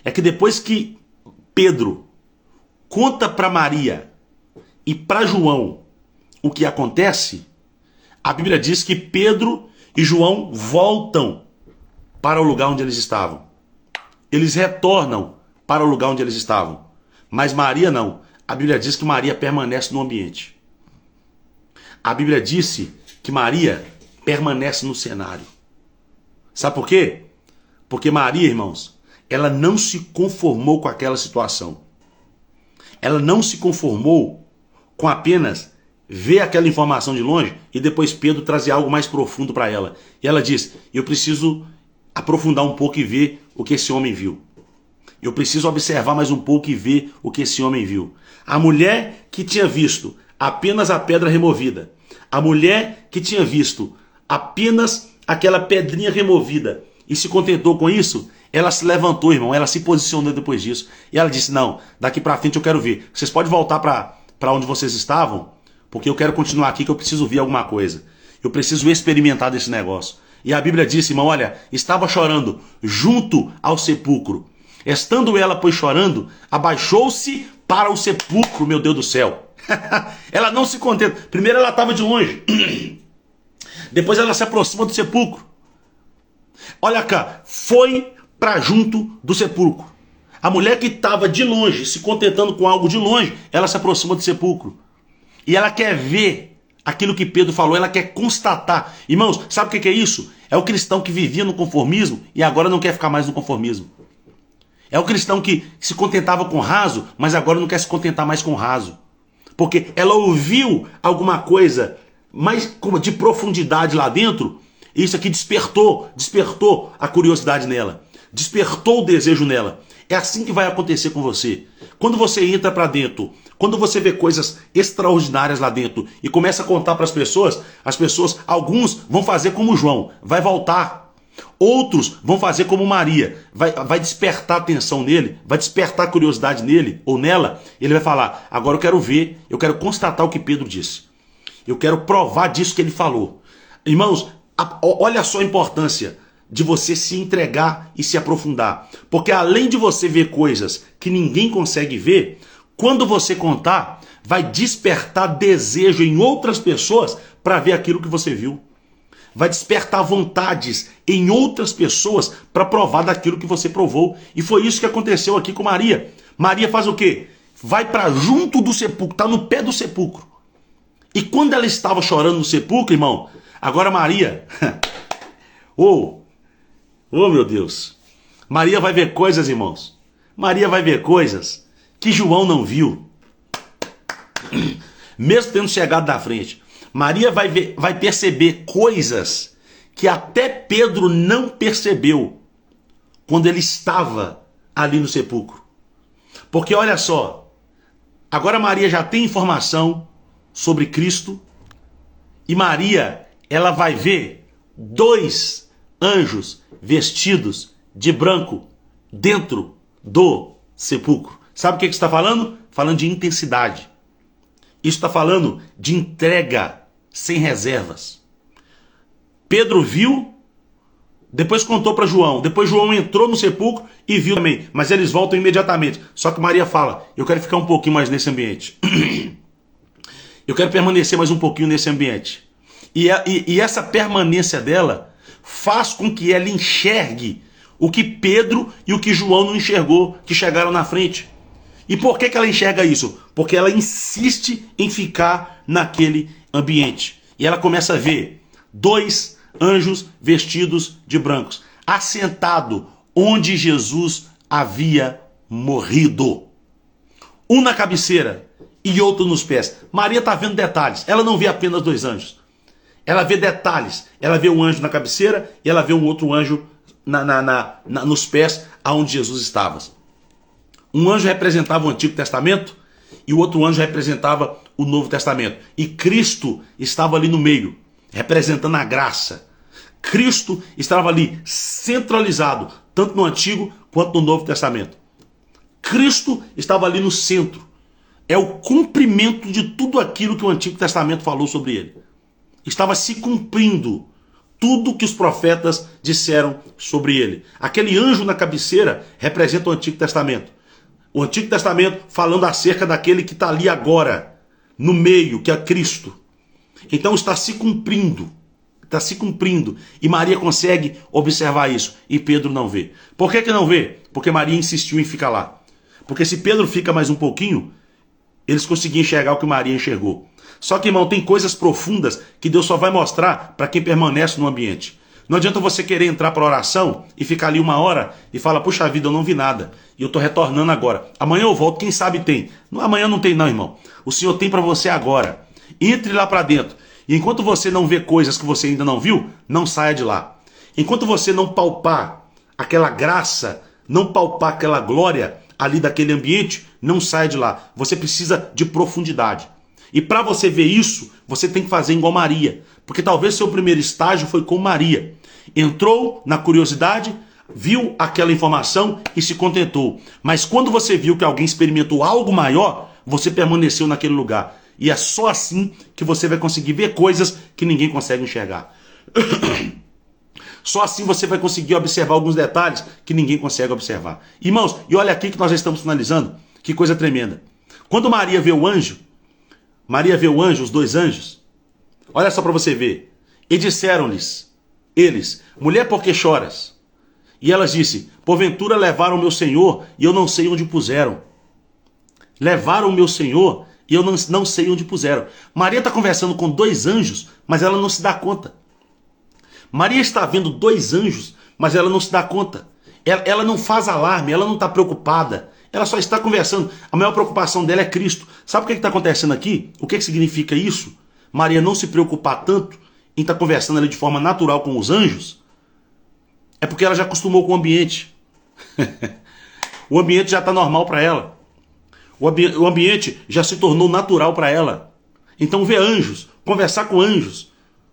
É que depois que Pedro conta para Maria e para João o que acontece, a Bíblia diz que Pedro e João voltam para o lugar onde eles estavam. Eles retornam para o lugar onde eles estavam. Mas Maria não. A Bíblia diz que Maria permanece no ambiente. A Bíblia disse que Maria permanece no cenário. Sabe por quê? Porque Maria, irmãos, ela não se conformou com aquela situação. Ela não se conformou com apenas vê aquela informação de longe e depois Pedro trazia algo mais profundo para ela. E ela diz, eu preciso aprofundar um pouco e ver o que esse homem viu. Eu preciso observar mais um pouco e ver o que esse homem viu. A mulher que tinha visto apenas a pedra removida, a mulher que tinha visto apenas aquela pedrinha removida e se contentou com isso, ela se levantou, irmão, ela se posicionou depois disso. E ela disse, não, daqui para frente eu quero ver. Vocês podem voltar para onde vocês estavam? Porque eu quero continuar aqui, que eu preciso ver alguma coisa. Eu preciso experimentar desse negócio. E a Bíblia disse, irmão, olha, estava chorando junto ao sepulcro. Estando ela, pois, chorando, abaixou-se para o sepulcro, meu Deus do céu. Ela não se contenta. Primeiro ela estava de longe. Depois ela se aproxima do sepulcro. Olha cá, foi para junto do sepulcro. A mulher que estava de longe, se contentando com algo de longe, ela se aproxima do sepulcro. E ela quer ver aquilo que Pedro falou, ela quer constatar. Irmãos, sabe o que é isso? É o cristão que vivia no conformismo e agora não quer ficar mais no conformismo. É o cristão que se contentava com raso, mas agora não quer se contentar mais com raso. Porque ela ouviu alguma coisa mais de profundidade lá dentro, e isso aqui despertou a curiosidade nela, despertou o desejo nela. É assim que vai acontecer com você. Quando você entra para dentro, quando você vê coisas extraordinárias lá dentro e começa a contar para as pessoas, alguns vão fazer como João, vai voltar. Outros vão fazer como Maria, vai despertar a atenção nele, vai despertar a curiosidade nele ou nela. Ele vai falar, agora eu quero ver, eu quero constatar o que Pedro disse. Eu quero provar disso que ele falou. Irmãos, olha só a importância de você se entregar e se aprofundar. Porque além de você ver coisas que ninguém consegue ver, quando você contar, vai despertar desejo em outras pessoas para ver aquilo que você viu. Vai despertar vontades em outras pessoas para provar daquilo que você provou. E foi isso que aconteceu aqui com Maria. Maria faz o quê? Vai para junto do sepulcro, está no pé do sepulcro. E quando ela estava chorando no sepulcro, irmão, agora Maria, oh meu Deus, Maria vai ver coisas, irmãos. Maria vai ver coisas que João não viu. Mesmo tendo chegado na frente. Maria vai perceber coisas que até Pedro não percebeu quando ele estava ali no sepulcro. Porque olha só, agora Maria já tem informação sobre Cristo e Maria, ela vai ver 2 anjos vestidos de branco dentro do sepulcro. Sabe o que está falando? Falando de intensidade. Isso está falando de entrega sem reservas. Pedro viu, depois contou para João. Depois João entrou no sepulcro e viu também. Mas eles voltam imediatamente. Só que Maria fala, eu quero ficar um pouquinho mais nesse ambiente. Eu quero permanecer mais um pouquinho nesse ambiente. E essa permanência dela faz com que ela enxergue o que Pedro e o que João não enxergou, que chegaram na frente. E por que ela enxerga isso? Porque ela insiste em ficar naquele ambiente. E ela começa a ver 2 anjos vestidos de brancos, assentado onde Jesus havia morrido. Um na cabeceira e outro nos pés. Maria está vendo detalhes. Ela não vê apenas 2 anjos. Ela vê detalhes. Ela vê um anjo na cabeceira e ela vê um outro anjo nos pés aonde Jesus estava. Um anjo representava o Antigo Testamento e o outro anjo representava o Novo Testamento. E Cristo estava ali no meio, representando a graça. Cristo estava ali centralizado, tanto no Antigo quanto no Novo Testamento. Cristo estava ali no centro. É o cumprimento de tudo aquilo que o Antigo Testamento falou sobre ele. Estava se cumprindo tudo que os profetas disseram sobre ele. Aquele anjo na cabeceira representa o Antigo Testamento. O Antigo Testamento falando acerca daquele que está ali agora, no meio, que é Cristo. Então está se cumprindo. Está se cumprindo. E Maria consegue observar isso. E Pedro não vê. Por que não vê? Porque Maria insistiu em ficar lá. Porque se Pedro fica mais um pouquinho, eles conseguiam enxergar o que Maria enxergou. Só que, irmão, tem coisas profundas que Deus só vai mostrar para quem permanece no ambiente. Não adianta você querer entrar para oração e ficar ali 1 hora e falar, puxa vida, eu não vi nada. E eu estou retornando agora. Amanhã eu volto, quem sabe tem. Amanhã não tem não, irmão. O Senhor tem para você agora. Entre lá para dentro. E enquanto você não vê coisas que você ainda não viu, não saia de lá. Enquanto você não palpar aquela graça, não palpar aquela glória ali daquele ambiente, não saia de lá. Você precisa de profundidade. E para você ver isso, você tem que fazer igual Maria. Porque talvez seu primeiro estágio foi com Maria. Entrou na curiosidade, viu aquela informação e se contentou. Mas quando você viu que alguém experimentou algo maior, você permaneceu naquele lugar. E é só assim que você vai conseguir ver coisas que ninguém consegue enxergar. Só assim você vai conseguir observar alguns detalhes que ninguém consegue observar. Irmãos, e olha aqui que nós já estamos finalizando. Que coisa tremenda. Quando Maria vê o anjo, os dois anjos, olha só para você ver. E disseram-lhes, eles, mulher, por que choras? E elas disse, porventura levaram meu Senhor e eu não sei onde o puseram. Levaram meu Senhor e eu não sei onde puseram. Maria está conversando com dois anjos, mas ela não se dá conta. Maria está vendo dois anjos, mas ela não se dá conta. Ela não faz alarme, ela não está preocupada. Ela só está conversando. A maior preocupação dela é Cristo. Sabe o que está acontecendo aqui? O que significa isso? Maria não se preocupar tanto em estar conversando ali de forma natural com os anjos. É porque ela já acostumou com o ambiente. O ambiente já está normal para ela. O ambiente já se tornou natural para ela. Então ver anjos, conversar com anjos,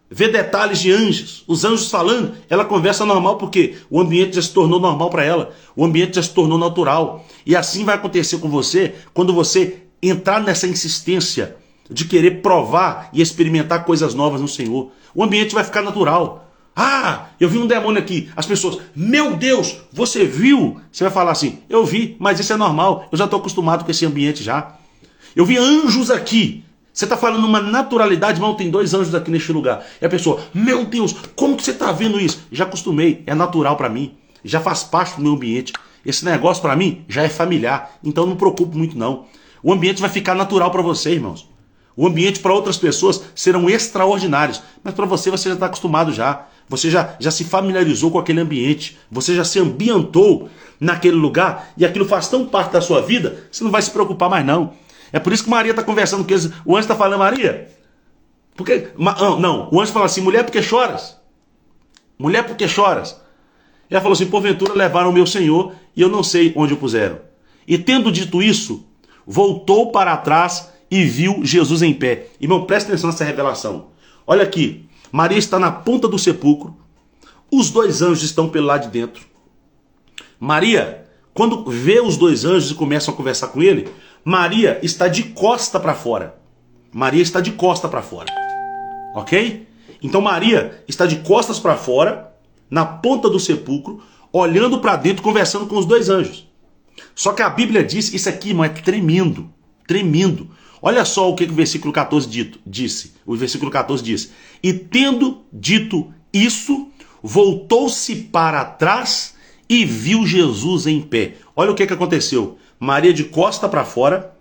ver detalhes de anjos, os anjos falando, ela conversa normal porque o ambiente já se tornou normal para ela. O ambiente já se tornou natural. E assim vai acontecer com você quando você entrar nessa insistência de querer provar e experimentar coisas novas no Senhor. O ambiente vai ficar natural. Ah, eu vi um demônio aqui. As pessoas, meu Deus, você viu? Você vai falar assim, eu vi, mas isso é normal. Eu já estou acostumado com esse ambiente já. Eu vi anjos aqui. Você está falando uma naturalidade, irmão, tem dois anjos aqui neste lugar. E a pessoa, meu Deus, como que você está vendo isso? Já acostumei, é natural para mim. Já faz parte do meu ambiente. Esse negócio para mim já é familiar. Então não me preocupo muito não. O ambiente vai ficar natural para você, irmãos. O ambiente para outras pessoas serão extraordinários. Mas para você já está acostumado já. Você já se familiarizou com aquele ambiente. Você já se ambientou naquele lugar. E aquilo faz tão parte da sua vida, você não vai se preocupar mais não. É por isso que Maria está conversando com eles. O anjo está falando, Maria, por que... Não, o anjo fala assim, mulher, por que choras? Mulher, por que choras? E ela falou assim, porventura levaram o meu Senhor e eu não sei onde o puseram. E tendo dito isso, voltou para trás e viu Jesus em pé. Irmão, presta atenção nessa revelação. Olha aqui, Maria está na ponta do sepulcro, os dois anjos estão pelo lado de dentro. Maria, quando vê os dois anjos e começam a conversar com ele, Maria está de costa para fora. Maria está de costa para fora. Ok? Então Maria está de costas para fora, na ponta do sepulcro, olhando para dentro, conversando com os dois anjos. Só que a Bíblia diz, isso aqui, irmão, é tremendo, tremendo. Olha só o que o versículo 14 disse. O versículo 14 diz, e tendo dito isso, voltou-se para trás e viu Jesus em pé. Olha o que aconteceu. Maria de costa para fora,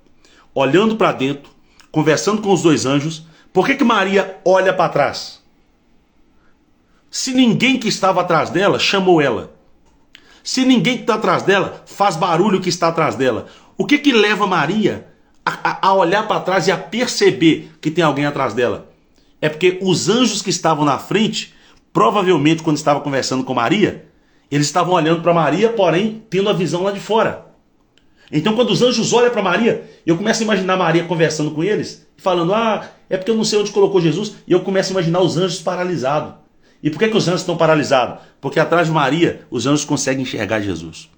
olhando para dentro, conversando com os dois anjos. Por que Maria olha para trás? Se ninguém que estava atrás dela chamou ela. Se ninguém que está atrás dela faz barulho que está atrás dela. O que leva Maria a olhar para trás e a perceber que tem alguém atrás dela? É porque os anjos que estavam na frente, provavelmente quando estavam conversando com Maria, eles estavam olhando para Maria, porém tendo a visão lá de fora. Então quando os anjos olham para Maria, eu começo a imaginar Maria conversando com eles, falando, é porque eu não sei onde colocou Jesus, e eu começo a imaginar os anjos paralisados. E por que os anjos estão paralisados? Porque atrás de Maria, os anjos conseguem enxergar Jesus.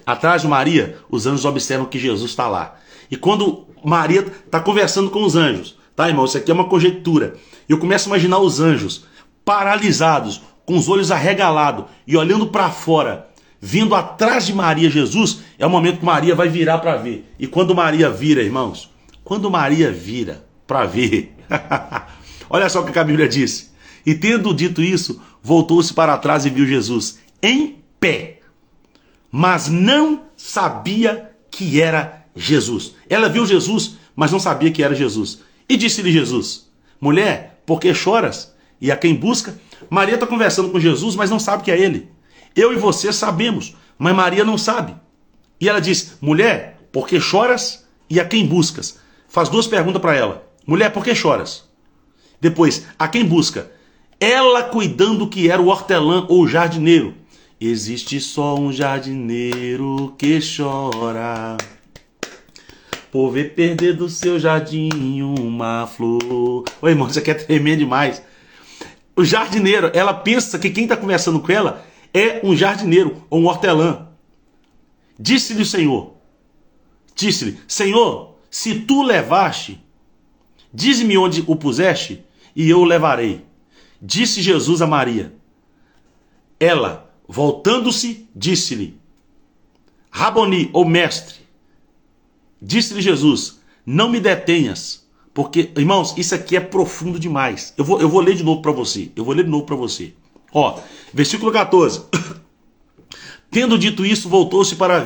Atrás de Maria, os anjos observam que Jesus está lá. E quando Maria está conversando com os anjos, tá, irmão? Isso aqui é uma conjectura. Eu começo a imaginar os anjos paralisados, com os olhos arregalados e olhando para fora, vindo atrás de Maria Jesus, é o momento que Maria vai virar para ver. E quando Maria vira, irmãos, quando Maria vira para ver, olha só o que a Bíblia disse. E tendo dito isso, voltou-se para trás e viu Jesus em pé, mas não sabia que era Jesus. Ela viu Jesus, mas não sabia que era Jesus. E disse-lhe Jesus, mulher, por que choras? E a quem busca? Maria está conversando com Jesus, mas não sabe que é ele. Eu e você sabemos, mas Maria não sabe. E ela diz, mulher, por que choras? E a quem buscas? Faz duas perguntas para ela. Mulher, por que choras? Depois, a quem busca? Ela cuidando que era o hortelã ou o jardineiro. Existe só um jardineiro que chora por ver perder do seu jardim uma flor. Ô irmão, isso aqui é tremendo demais. O jardineiro, ela pensa que quem está conversando com ela é um jardineiro ou um hortelã. Disse-lhe o Senhor, Senhor, se tu levaste, dize-me onde o puseste e eu o levarei. Disse Jesus a Maria. Ela, voltando-se, disse-lhe, Raboni, ou mestre. Disse-lhe Jesus, não me detenhas, porque, irmãos, isso aqui é profundo demais. Eu vou ler de novo para você. Ó, versículo 14. Tendo dito isso, voltou-se para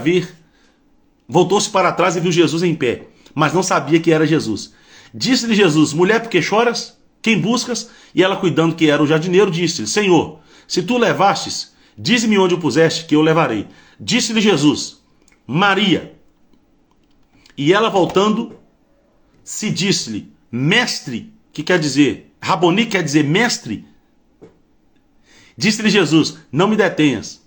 trás e viu Jesus em pé, mas não sabia que era Jesus. Disse-lhe Jesus, mulher, por que choras? Quem buscas? E ela, cuidando que era o jardineiro, disse-lhe, Senhor, se tu levastes, dize-me onde o puseste, que eu levarei. Disse-lhe Jesus, Maria. E ela, voltando, se disse-lhe, mestre, que quer dizer, Raboni quer dizer mestre. Disse-lhe Jesus, não me detenhas,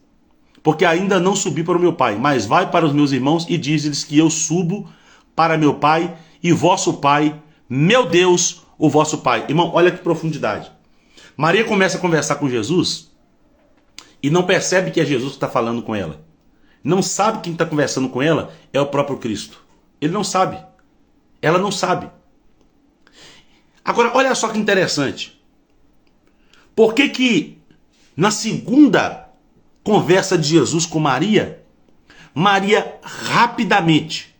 porque ainda não subi para o meu Pai, mas vai para os meus irmãos e diz-lhes que eu subo para meu Pai e vosso Pai, meu Deus, o vosso Pai. Irmão, olha que profundidade. Maria começa a conversar com Jesus e não percebe que é Jesus que está falando com ela. Não sabe que quem está conversando com ela é o próprio Cristo. Ele não sabe. Ela não sabe. Agora, olha só que interessante. Por que na segunda conversa de Jesus com Maria, Maria rapidamente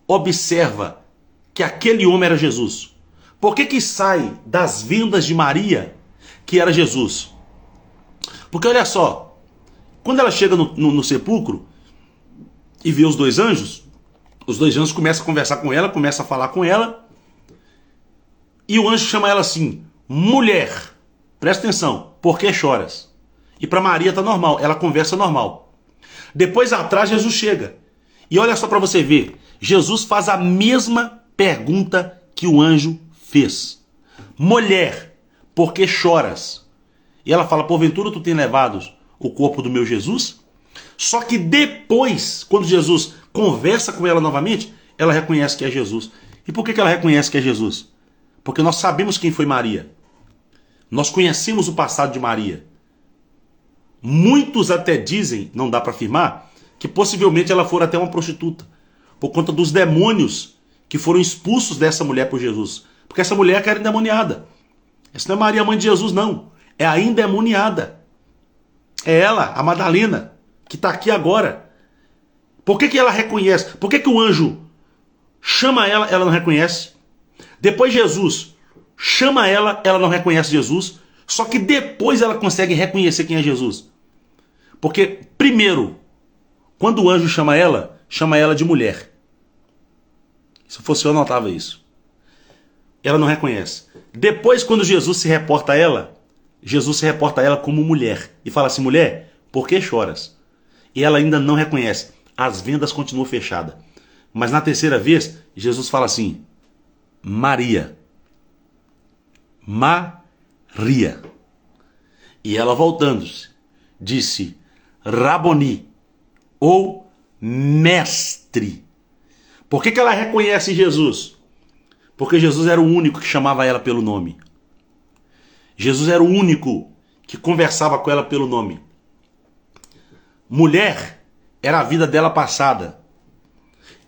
observa que aquele homem era Jesus? Por que sai das vendas de Maria que era Jesus? Porque olha só, quando ela chega no sepulcro e vê os dois anjos começam a conversar com ela, começam a falar com ela, e o anjo chama ela assim, mulher, presta atenção, por que choras? E para Maria está normal, ela conversa normal. Depois atrás Jesus chega, e olha só para você ver, Jesus faz a mesma pergunta que o anjo fez. Mulher, por que choras? E ela fala, porventura tu tem levado o corpo do meu Jesus? Só que depois, quando Jesus conversa com ela novamente, ela reconhece que é Jesus. E por que ela reconhece que é Jesus? Porque nós sabemos quem foi Maria. Nós conhecemos o passado de Maria. Muitos até dizem, não dá para afirmar, que possivelmente ela fora até uma prostituta, por conta dos demônios que foram expulsos dessa mulher por Jesus. Porque essa mulher era endemoniada. Essa não é Maria, mãe de Jesus, não. É a endemoniada. É ela, a Madalena, que está aqui agora. Por que ela reconhece? Por que o anjo chama ela, ela não reconhece? Depois Jesus chama ela, ela não reconhece Jesus. Só que depois ela consegue reconhecer quem é Jesus. Porque, primeiro, quando o anjo chama ela de mulher. Se fosse eu, notava isso. Ela não reconhece. Depois, quando Jesus se reporta a ela como mulher. E fala assim, mulher, por que choras? E ela ainda não reconhece. As vendas continuam fechadas. Mas na terceira vez, Jesus fala assim, Maria. Maria. E ela, voltando-se, disse, Raboni, ou mestre. Por que ela reconhece Jesus? Porque Jesus era o único que chamava ela pelo nome. Jesus era o único que conversava com ela pelo nome. Mulher era a vida dela passada.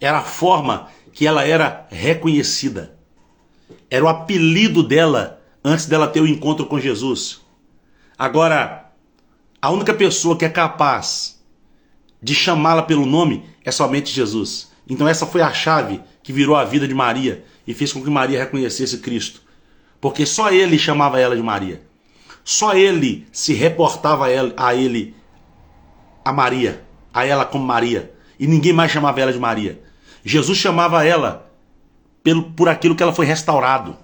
Era a forma que ela era reconhecida. Era o apelido dela antes dela ter o encontro com Jesus. Agora, a única pessoa que é capaz de chamá-la pelo nome é somente Jesus. Então essa foi a chave que virou a vida de Maria e fez com que Maria reconhecesse Cristo. Porque só ele chamava ela de Maria. Só ele se reportava a Maria, a ela como Maria. E ninguém mais chamava ela de Maria. Jesus chamava ela por aquilo que ela foi restaurada.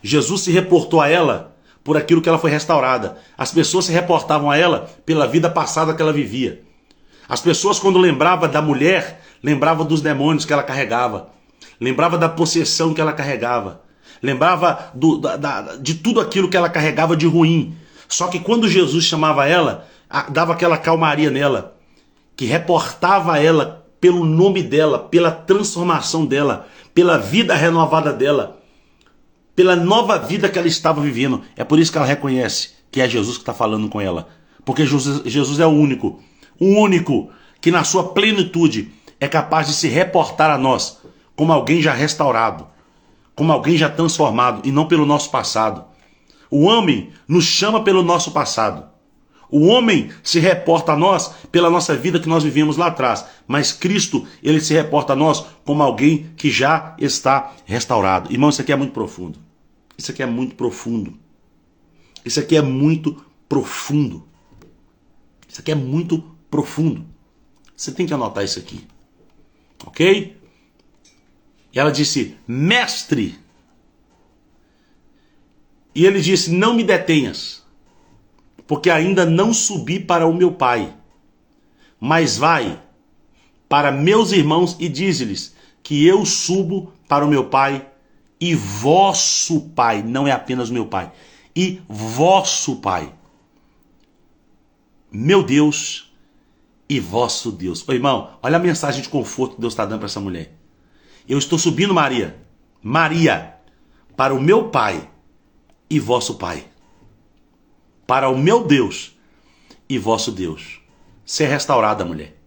Jesus se reportou a ela por aquilo que ela foi restaurada. As pessoas se reportavam a ela pela vida passada que ela vivia. As pessoas, quando lembravam da mulher, lembravam dos demônios que ela carregava. lembrava da possessão que ela carregava, lembrava de tudo aquilo que ela carregava de ruim. Só que quando Jesus chamava ela, dava aquela calmaria nela, que reportava ela pelo nome dela, pela transformação dela, pela vida renovada dela, pela nova vida que ela estava vivendo. É por isso que ela reconhece que é Jesus que está falando com ela. Porque Jesus é o único que na sua plenitude é capaz de se reportar a nós como alguém já restaurado, como alguém já transformado, e não pelo nosso passado. O homem nos chama pelo nosso passado. O homem se reporta a nós pela nossa vida que nós vivemos lá atrás. Mas Cristo, ele se reporta a nós como alguém que já está restaurado. Irmão, isso aqui é muito profundo. Isso aqui é muito profundo. Isso aqui é muito profundo. Isso aqui é muito profundo. Você tem que anotar isso aqui. Ok? E ela disse, mestre. E ele disse, não me detenhas, porque ainda não subi para o meu pai. Mas vai para meus irmãos e dize-lhes que eu subo para o meu pai e vosso pai, não é apenas meu pai, e vosso pai, meu Deus e vosso Deus. Ô irmão, olha a mensagem de conforto que Deus está dando para essa mulher. Eu estou subindo, Maria, para o meu pai e vosso pai, para o meu Deus e vosso Deus. Você é restaurada, mulher.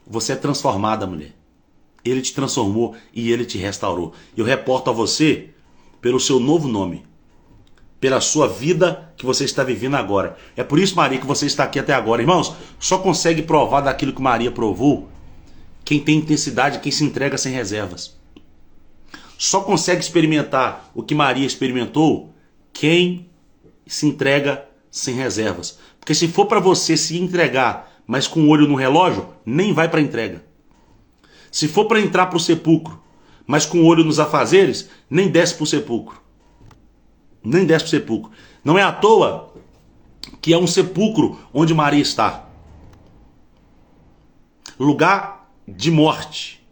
Você é transformada, mulher. Ele te transformou e ele te restaurou. Eu reporto a você pelo seu novo nome, pela sua vida que você está vivendo agora. É por isso, Maria, que você está aqui até agora. Irmãos, só consegue provar daquilo que Maria provou quem tem intensidade, quem se entrega sem reservas. Só consegue experimentar o que Maria experimentou quem se entrega sem reservas. Porque se for para você se entregar, mas com o olho no relógio, nem vai para a entrega. Se for para entrar para o sepulcro, mas com o olho nos afazeres, nem desce para o sepulcro. Nem desce para o sepulcro. Não é à toa que é um sepulcro onde Maria está. Lugar de morte.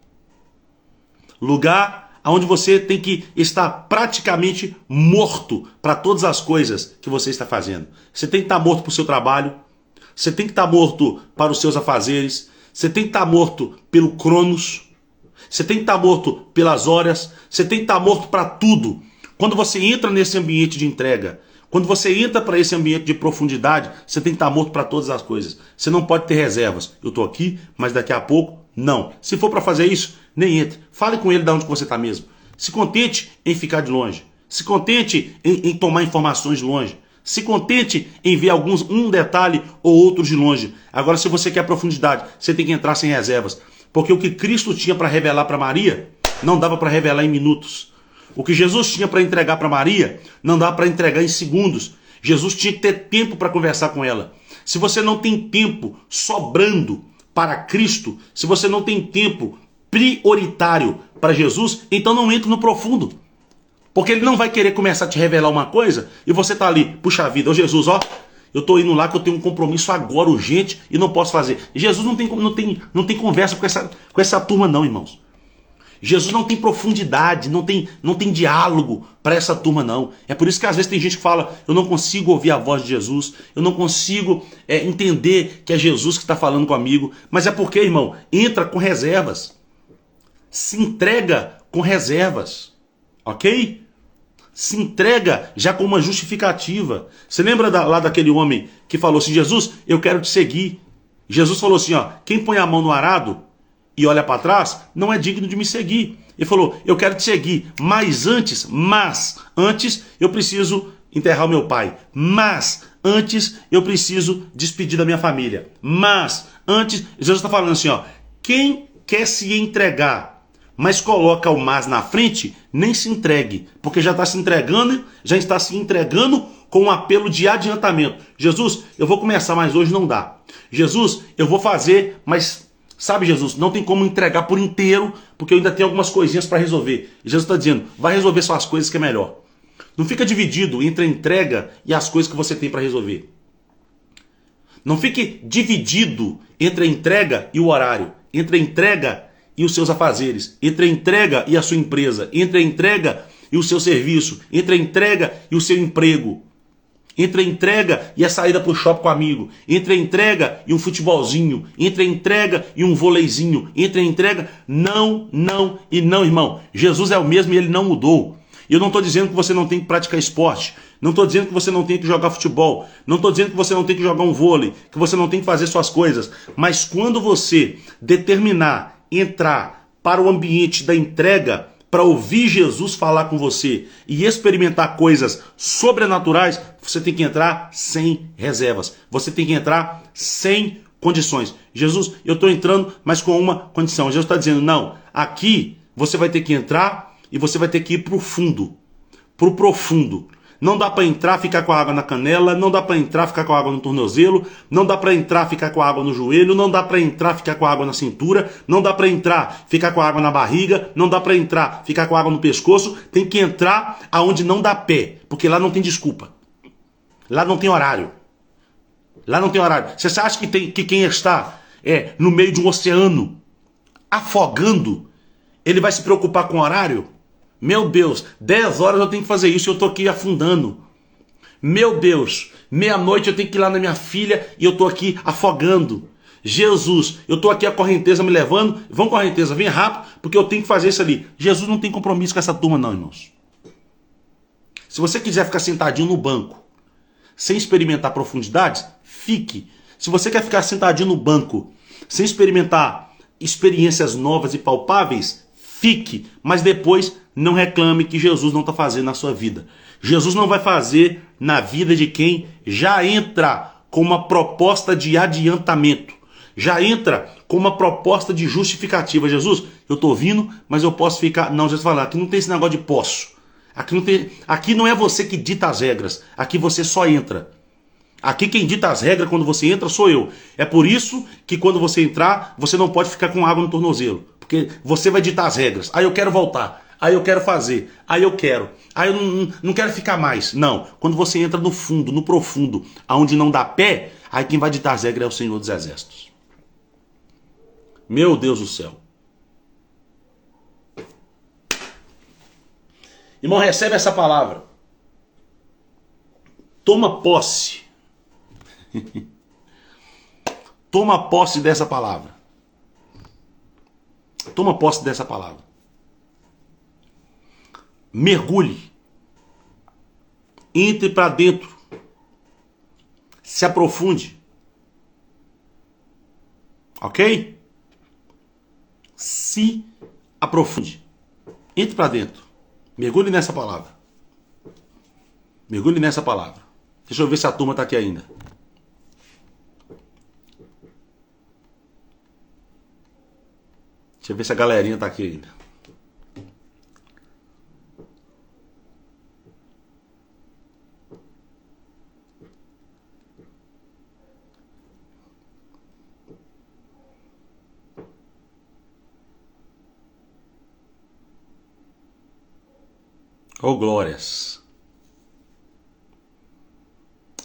Lugar onde você tem que estar praticamente morto para todas as coisas que você está fazendo. Você tem que estar morto para o seu trabalho. Você tem que estar morto para os seus afazeres. Você tem que estar morto pelo Cronos. Você tem que estar morto pelas horas. Você tem que estar morto para tudo. Quando você entra nesse ambiente de entrega, quando você entra para esse ambiente de profundidade, você tem que estar morto para todas as coisas. Você não pode ter reservas. Eu estou aqui, mas daqui a pouco, não. Se for para fazer isso, nem entre. Fale com ele de onde você está mesmo. Se contente em ficar de longe. Se contente em tomar informações de longe. Se contente em ver um detalhe ou outro de longe. Agora, se você quer profundidade, você tem que entrar sem reservas. Porque o que Cristo tinha para revelar para Maria, não dava para revelar em minutos. O que Jesus tinha para entregar para Maria, não dava para entregar em segundos. Jesus tinha que ter tempo para conversar com ela. Se você não tem tempo sobrando para Cristo, se você não tem tempo prioritário para Jesus, então não entre no profundo. Porque ele não vai querer começar a te revelar uma coisa e você tá ali, puxa vida, ô Jesus, ó, eu tô indo lá que eu tenho um compromisso agora urgente e não posso fazer. Jesus não tem conversa com essa turma não, irmãos. Jesus não tem profundidade, não tem diálogo para essa turma não. É por isso que às vezes tem gente que fala, eu não consigo ouvir a voz de Jesus, eu não consigo entender que é Jesus que está falando comigo. Mas é porque, irmão, entra com reservas. Se entrega com reservas. Ok? Se entrega já com uma justificativa. Você lembra lá daquele homem que falou assim, Jesus, eu quero te seguir. Jesus falou assim, ó, quem põe a mão no arado e olha para trás, não é digno de me seguir. Ele falou, eu quero te seguir, mas antes eu preciso enterrar o meu pai. Mas antes eu preciso despedir da minha família. Mas antes, Jesus está falando assim, ó, quem quer se entregar, mas coloca o mas na frente, nem se entregue, porque já está se entregando com um apelo de adiantamento. Jesus, eu vou começar, mas hoje não dá. Jesus, eu vou fazer, mas sabe, Jesus, não tem como entregar por inteiro, porque eu ainda tenho algumas coisinhas para resolver. E Jesus está dizendo, vai resolver só as coisas que é melhor. Não fica dividido entre a entrega e as coisas que você tem para resolver. Não fique dividido entre a entrega e o horário, entre a entrega e os seus afazeres, entre a entrega e a sua empresa, entre a entrega e o seu serviço, entre a entrega e o seu emprego, entre a entrega e a saída para o shopping com o amigo, entre a entrega e um futebolzinho, entre a entrega e um voleizinho, entre a entrega, não, não e não, irmão. Jesus é o mesmo e ele não mudou. E eu não estou dizendo que você não tem que praticar esporte, não estou dizendo que você não tem que jogar futebol, não estou dizendo que você não tem que jogar um vôlei, que você não tem que fazer suas coisas, mas quando você determinar entrar para o ambiente da entrega, para ouvir Jesus falar com você e experimentar coisas sobrenaturais, você tem que entrar sem reservas. Você tem que entrar sem condições. Jesus, eu estou entrando, mas com uma condição. Jesus está dizendo, não, aqui você vai ter que entrar e você vai ter que ir para o fundo, para o profundo. Não dá para entrar, ficar com a água na canela, não dá para entrar, ficar com a água no tornozelo, não dá para entrar, ficar com a água no joelho, não dá para entrar, ficar com a água na cintura, não dá para entrar, ficar com a água na barriga, não dá para entrar, ficar com a água no pescoço, tem que entrar aonde não dá pé, porque lá não tem desculpa. Lá não tem horário. Lá não tem horário. Você acha que quem está no meio de um oceano afogando, ele vai se preocupar com horário? Meu Deus, 10 horas eu tenho que fazer isso e eu estou aqui afundando. Meu Deus, meia-noite eu tenho que ir lá na minha filha e eu estou aqui afogando. Jesus, eu estou aqui a correnteza me levando. Vamos, correnteza, vem rápido, porque eu tenho que fazer isso ali. Jesus não tem compromisso com essa turma não, irmãos. Se você quiser ficar sentadinho no banco, sem experimentar profundidades, fique. Se você quer ficar sentadinho no banco, sem experimentar experiências novas e palpáveis, fique, mas depois não reclame que Jesus não está fazendo na sua vida. Jesus não vai fazer na vida de quem já entra com uma proposta de adiantamento, já entra com uma proposta de justificativa. Jesus, eu estou vindo, mas eu posso ficar... Não, Jesus fala, aqui não tem esse negócio de posso. Aqui não é você que dita as regras, aqui você só entra. Aqui quem dita as regras quando você entra sou eu. É por isso que quando você entrar, você não pode ficar com água no tornozelo. Porque você vai ditar as regras. Aí eu quero voltar. Aí eu quero fazer. Aí eu quero. Aí eu não quero ficar mais. Não. Quando você entra no fundo, no profundo, aonde não dá pé, aí quem vai ditar as regras é o Senhor dos Exércitos. Meu Deus do céu. Irmão, recebe essa palavra. Toma posse. Toma posse dessa palavra. Toma posse dessa palavra. Mergulhe. Entre para dentro. Se aprofunde. Ok? Se aprofunde. Entre para dentro. Mergulhe nessa palavra. Mergulhe nessa palavra. Deixa eu ver se a turma está aqui ainda. Deixa eu ver se a galerinha está aqui ainda. Oh, glórias.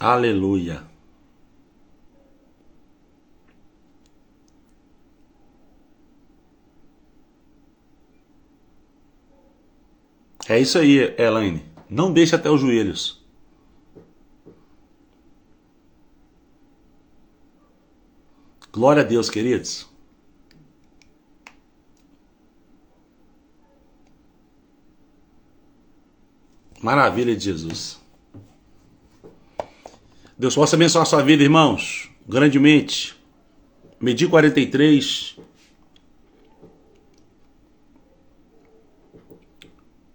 Aleluia. É isso aí, Elaine. Não deixe até os joelhos. Glória a Deus, queridos. Maravilha de Jesus. Deus possa abençoar a sua vida, irmãos, grandemente. Medi 43.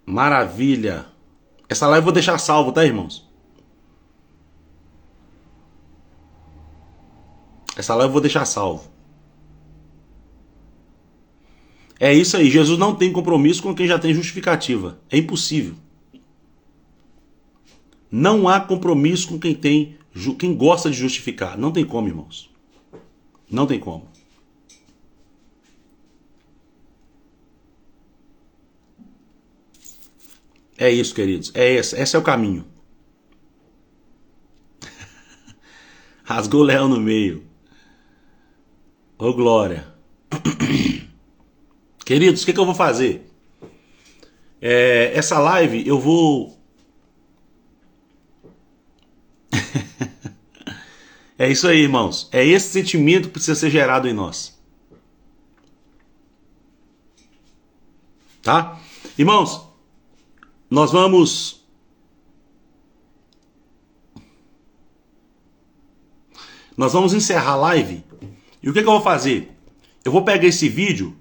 Maravilha. Essa live eu vou deixar salvo, tá, irmãos? Essa live eu vou deixar salvo. É isso aí. Jesus não tem compromisso com quem já tem justificativa. É impossível. Não há compromisso com quem gosta de justificar. Não tem como, irmãos. Não tem como. É isso, queridos. Esse é o caminho. Rasgou o leão no meio. Ô, glória. Queridos, o que eu vou fazer? Essa live eu vou... É isso aí, irmãos. É esse sentimento que precisa ser gerado em nós. Tá? Irmãos, nós vamos... Nós vamos encerrar a live. E o que eu vou fazer? Eu vou pegar esse vídeo,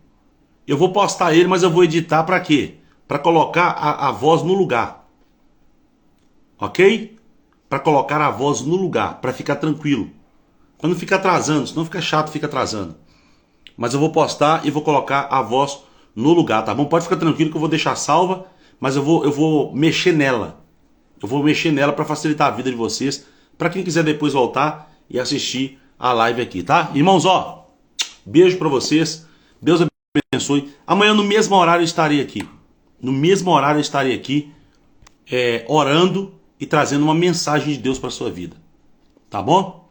eu vou postar ele, mas eu vou editar para quê? Para colocar a voz no lugar. Ok? Para colocar a voz no lugar, para ficar tranquilo. Quando fica atrasando, senão fica chato, fica atrasando. Mas eu vou postar e vou colocar a voz no lugar, tá bom? Pode ficar tranquilo que eu vou deixar salva, mas eu vou mexer nela. Eu vou mexer nela para facilitar a vida de vocês, para quem quiser depois voltar e assistir a live aqui, tá? Irmãos, ó, beijo para vocês. Deus abençoe. Amanhã no mesmo horário eu estarei aqui. No mesmo horário eu estarei aqui, orando e trazendo uma mensagem de Deus para sua vida. Tá bom?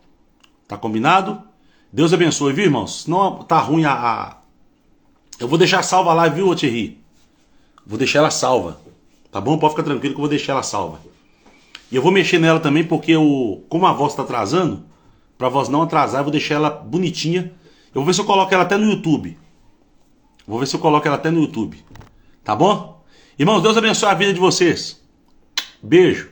Tá combinado? Deus abençoe, viu, irmãos? Senão tá ruim Eu vou deixar salva a live, viu, Thierry? Vou deixar ela salva. Tá bom? Pode ficar tranquilo que eu vou deixar ela salva. E eu vou mexer nela também porque como a voz tá atrasando, pra voz não atrasar, eu vou deixar ela bonitinha. Eu vou ver se eu coloco ela até no YouTube. Vou ver se eu coloco ela até no YouTube. Tá bom? Irmãos, Deus abençoe a vida de vocês. Beijo.